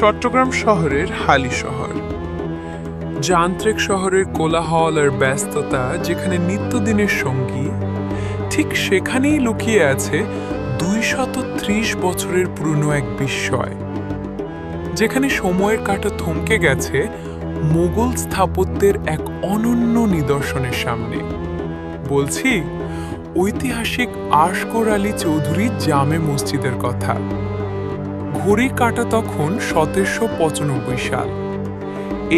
চট্টগ্রাম শহরের হালি শহর, যান্ত্রিক শহরের কোলাহল আর ব্যস্ততা যেখানে নিত্যদিনের সঙ্গী, ঠিক সেখানেই লুকিয়ে আছে 230 বছরের পুরনো এক বিস্ময়, যেখানে সময়ের কাঁটা থমকে গেছে মোগল স্থাপত্যের এক অনন্য নিদর্শনের সামনে। বলছি ঐতিহাসিক আসগর আলী চৌধুরী জামে মসজিদের কথা। ঘড়ি কাঁটা তখন 1795 সাল।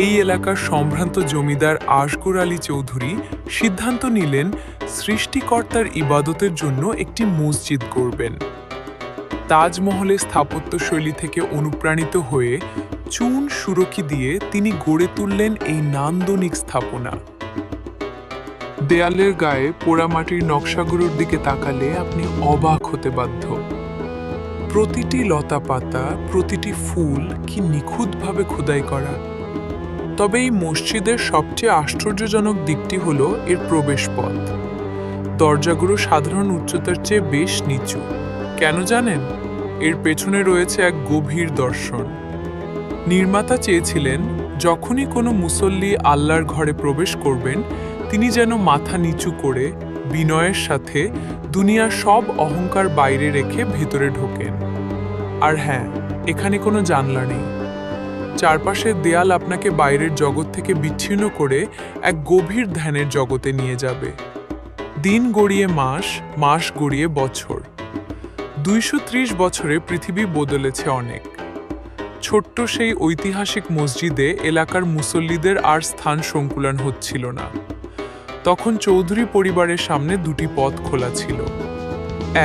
এই এলাকার সম্ভ্রান্ত জমিদার আসগর আলী চৌধুরী সিদ্ধান্ত নিলেন সৃষ্টিকর্তার ইবাদতের জন্য একটি মসজিদ গড়বেন। তাজমহলের স্থাপত্যশৈলী থেকে অনুপ্রাণিত হয়ে চুন সুরকি দিয়ে তিনি গড়ে তুললেন এই নান্দনিক স্থাপনা। দেয়ালের গায়ে পোড়ামাটির নকশাগুলোর দিকে তাকালে আপনি অবাক হতে বাধ্য। প্রতিটি লতা পাতা, প্রতিটি ফুল কি নিখুঁতভাবে খোদাই করা। তবে এই মসজিদের সবচেয়ে আশ্চর্যজনক দিকটি হলো এর প্রবেশপথ। দরজাগুলো সাধারণ উচ্চতার চেয়ে বেশ নিচু। কেন জানেন? এর পেছনে রয়েছে এক গভীর দর্শন। নির্মাতা চেয়েছিলেন যখনই কোনো মুসল্লি আল্লাহর ঘরে প্রবেশ করবেন, তিনি যেন মাথা নিচু করে বিনয়ের সাথে দুনিয়ার সব অহংকার বাইরে রেখে ভেতরে ঢোকেন। আর হ্যাঁ, এখানে কোনো জানলা নেই। চারপাশের দেয়াল আপনাকে বাইরের জগৎ থেকে বিচ্ছিন্ন করে এক গভীর ধ্যানের জগতে নিয়ে যাবে। দিন গড়িয়ে মাস, মাস গড়িয়ে বছর। 230 বছরে পৃথিবী বদলেছে অনেক। ছোট্ট সেই ঐতিহাসিক মসজিদে এলাকার মুসল্লিদের আর স্থান সংকুলান হচ্ছিল না। তখন চৌধুরী পরিবারের সামনে দুটি পথ খোলা ছিল।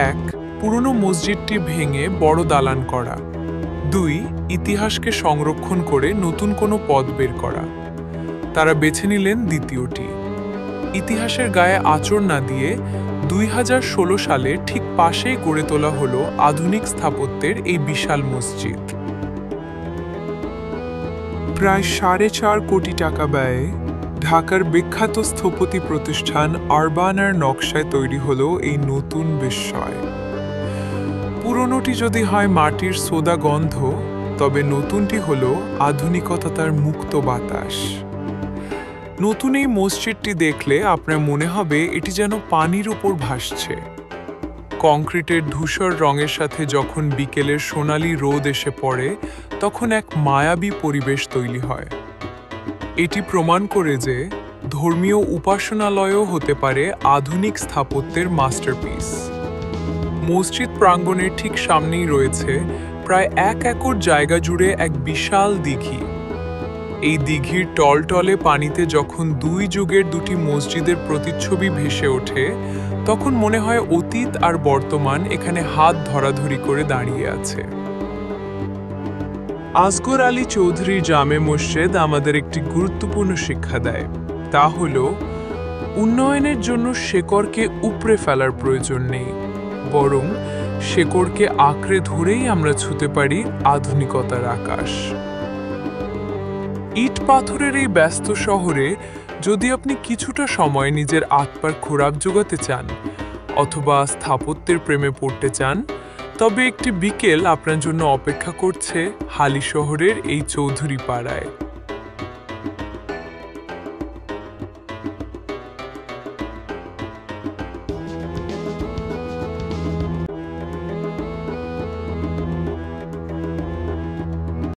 এক, পুরনো মসজিদটি ভেঙে বড় দালান করা। দুই, ইতিহাসকে সংরক্ষণ করে নতুন কোনো পথ বের করা। তারা বেছে নিলেন দ্বিতীয়টি। ইতিহাসের গায়ে আঁচড় না দিয়ে 2016 সালে ঠিক পাশেই গড়ে তোলা হলো আধুনিক স্থাপত্যের এই বিশাল মসজিদ। প্রায় 4.5 কোটি টাকা ব্যয়ে ঢাকার বিখ্যাত স্থপতি প্রতিষ্ঠান আরবানার নকশায় তৈরি হলো এই নতুন বিস্ময়। পুরনোটি যদি হয় মাটির সোদা গন্ধ, তবে নতুনটি হলো আধুনিকতা তার মুক্ত বাতাস। নতুন এই মসজিদটি দেখলে আপনার মনে হবে এটি যেন পানির উপর ভাসছে। কংক্রিটের ধূসর রঙের সাথে যখন বিকেলের সোনালি রোদ এসে পড়ে, তখন এক মায়াবী পরিবেশ তৈরি হয়। এটি প্রমাণ করে যে ধর্মীয় উপাসনালয়ও হতে পারে আধুনিক স্থাপত্যের মাস্টারপিস। মসজিদ প্রাঙ্গণের ঠিক সামনেই রয়েছে প্রায় 1 একর জায়গা জুড়ে এক বিশাল দিঘি। এই দিঘির টলটলে পানিতে যখন 2 যুগের দুটি মসজিদের প্রতিচ্ছবি ভেসে ওঠে, তখন মনে হয় অতীত আর বর্তমান এখানে হাত ধরাধরি করে দাঁড়িয়ে আছে। আসগর আলী চৌধুরী জামে মসজিদ আমাদের একটি গুরুত্বপূর্ণ শিক্ষা দেয়। তা হলো, উন্নয়নের জন্য শেকড়কে উপড়ে ফেলার প্রয়োজন নেই, বরং শেকড়কে আঁকড়ে ধরেই আমরা ছুঁতে পারি আধুনিকতার আকাশ। ইট পাথরের এই ব্যস্ত শহরে যদি আপনি কিছুটা সময় নিজের আত্মার খোরাক জোগাতে চান, অথবা স্থাপত্যের প্রেমে পড়তে চান, তবে একটি বিকেল আপনার জন্য অপেক্ষা করছে হালি শহরের এই চৌধুরী পাড়ায়।